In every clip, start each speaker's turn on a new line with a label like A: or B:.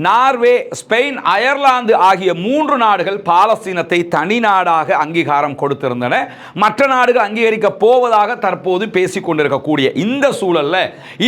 A: Norway, Spain, Ireland ஆகிய 3 நாடுகள் பாலஸ்தீனத்தை தனி நாடாக அங்கீகாரம் கொடுத்திருந்தன. மற்ற நாடுகள் அங்கீகரிக்க போவதாக தற்போது பேசிக் கொண்டிருக்கக்கூடிய இந்த சூழல்ல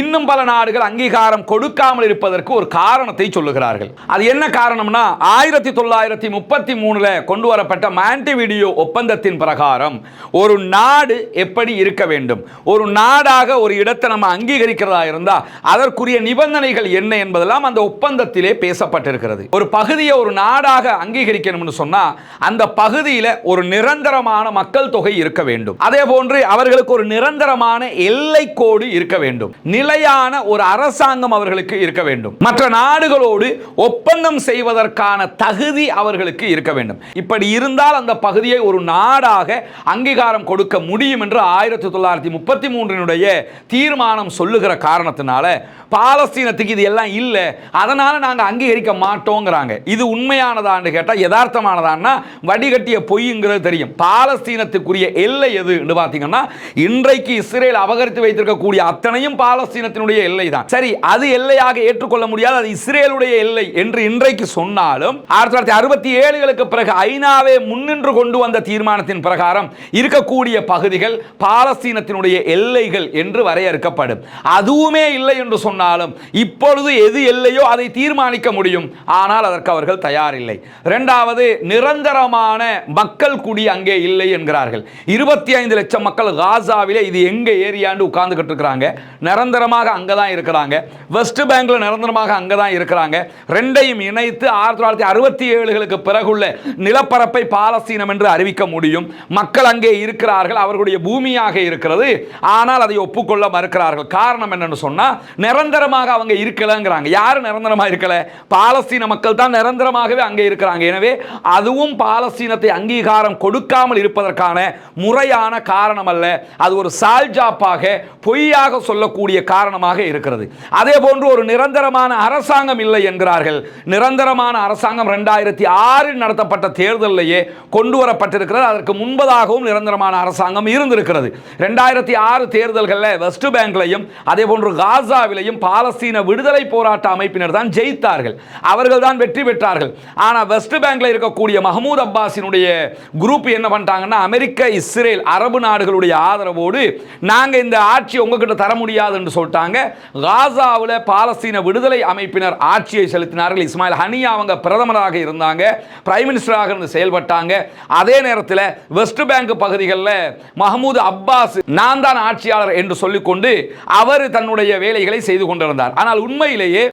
A: இன்னும் பல நாடுகள் அங்கீகாரம் கொடுக்காமல் இருப்பதற்கு ஒரு காரணத்தை சொல்லுகிறார்கள். அது என்ன காரணம்னா 1933 கொண்டு வரப்பட்ட மான்டெவிடியோ ஒப்பந்தத்தின் பிரகாரம் ஒரு நாடு எப்படி இருக்க வேண்டும், ஒரு நாடாக ஒரு இடத்தை நம்ம அங்கீகரிக்கிறதா இருந்தா அதற்குரிய நிபந்தனைகள் என்ன என்பதெல்லாம் அந்த ஒப்பந்தத்திலே பேசப்பட்டிருக்கிறது. ஒரு பகுதியை ஒரு நாடாக அங்கீகரிக்கணும்னு சொன்னா அந்த பகுதியில் ஒரு நிரந்தரமான மக்கள் தொகை இருக்க வேண்டும். அதே போன்று அவர்களுக்கு ஒரு நிரந்தரமான எல்லை கோடு இருக்க வேண்டும். நிலையான ஒரு அரசாங்கம் அவர்களுக்கு இருக்க வேண்டும். மற்ற நாடுகளோடு ஒப்பந்தம் செய்வதற்கான தகுதி அவர்களுக்கு இருக்க வேண்டும். இப்படி இருந்தால் அந்த பகுதியை ஒரு நாடாக அங்கீகாரம் கொடுக்க முடியும் என்று 1933 தீர்மானம் சொல்லுகிற காரணத்தினால பாலஸ்தீனத்துக்கு இது எல்லாம் இல்ல, அதனால நாங்க அங்கீகரிக்க மாட்டோங்கிறாங்க. இது உண்மையானதான்னு கேட்டா யதார்த்தமானதான்னா வடிகட்டிய பொய்ங்கிறது தெரியும். பாலஸ்தீனத்துக்குரிய எல்லை எது என்று பார்த்தீங்கன்னா இன்றைக்கு இஸ்ரேல் அபகரித்து வைத்திருக்கக்கூடிய அத்தனையும் பாலஸ்தீனத்தினுடைய எல்லை தான். சரி, அது எல்லையாக ஏற்றுக்கொள்ள முடியாது, அது இஸ்ரேலுடைய எல்லை என்று இன்றைக்கு சொன்னாலும் 1967களுக்கு பிறகு ஐநாவே முன்னின்று கொண்டு வந்த தீர்மானத்தின் பிரகாரம் இருக்கக்கூடிய பகுதிகள் பாலஸ்தீனத்தினுடைய எல்லைகள் என்று வரையறுக்கப்படும். அதுவுமே இல்லை என்று சொன்னாலும் இப்பொழுது எது எல்லையோ அதை தீர்மானிக்க முடியும். ஆனால் அதற்கு அவர்கள் தயாரில்லை. இரண்டாவது, நிரந்தரமான மக்கள் குடி அங்கே இல்லை என்கிறார்கள். 25 லட்சம் மக்கள் காசாவிலே இது எங்க ஏரியான்னு உட்கார்ந்துகிட்டு இருக்கிறாங்க. நிரந்தரமாக அங்கதான் இருக்கிறாங்க. வெஸ்ட் பேங்க்ல நிரந்தரமாக அங்கதான் இருக்கிறாங்க. ரெண்டையும் இணைத்து 1967களுக்கு பிறகுள்ள நிலப்பரப்பை பாலஸ்தீனம் என்று அறிவிக்க முடியும். மக்கள் அங்கே இருக்கிறார்கள், அவர்களுடைய பூமியாக இருக்கிறது. ஆனால் அதை ஒப்புக்கொள்ள மறுக்கிறார்கள். காரணம் என்னன்னு சொன்னா நிரந்தரமாக அவங்க இருக்கலங்கிறாங்க. யாரு நிரந்தரமா இருக்கல? பாலஸ்தீன மக்கள் தான் நிரந்தரமாகவே அங்கே இருக்கிறாங்க. எனவே அதுவும் பாலஸ்தீனத்தை அங்கீகாரம் கொடுக்காமல் இருப்பதற்கான முறையான காரணம் அல்ல. அது ஒரு சால்ஜாப்பாக பொய்யாக சொல்லக்கூடிய காரணமாக இருக்கிறது. அதே போன்று ஒரு நிரந்தரமான அரசாங்கம் இல்லை என்கிறார்கள். நிரந்தரமான அரசாங்கம் 2006 நடத்தப்பட்ட தேர்தலிலேயே கொண்டு வரப்பட்டிருக்கிறது. அதற்கு முன்பதாகவும் நிரந்தரமான அரசாங்கம் இருந்திருக்கிறது. 2006 தேர்தல்களில் வெஸ்ட் பேங்க்லையும் அதே போன்று காசாவிலையும் பாலஸ்தீன விடுதலை போராட்ட அமைப்பினர் தான் ஜெயித்தார்கள். அவர்கள் தான் வெற்றி பெற்றார்கள். ஆனால் வெஸ்ட் பேங்க்ல இருக்கக்கூடிய மஹமூத் அப்பாஸினுடைய குரூப் என்ன பண்ணிட்டாங்கன்னா அமெரிக்க, இஸ்ரேல், அரபு நாடுகளுடைய ஆதரவோடு நாங்க இந்த ஆட்சி உங்ககிட்ட தர முடியாது என்று சொல்லிட்டாங்க. காசாவில் பாலஸ்தீன விடுதலை அமைப்பினர் ஆட்சியை செலுத்தினார்கள். இஸ்மாயில் ஹனியா அவங்க பிரதமராக இருந்தாங்க, பிரைம் மினிஸ்டராக இருந்து செயல்பட்டாங்க. அதே நேரத்தில் வெஸ்ட் பேங்க் பகுதிகளில் மஹமூத் அப்பாஸ் நான் தான் ஆட்சியாளர் என்று சொல்லிக்கொண்டு அவர் தன்னுடைய வேலைகளை செய்து கொண்டிருந்தார். ஆனால் உண்மையிலேயே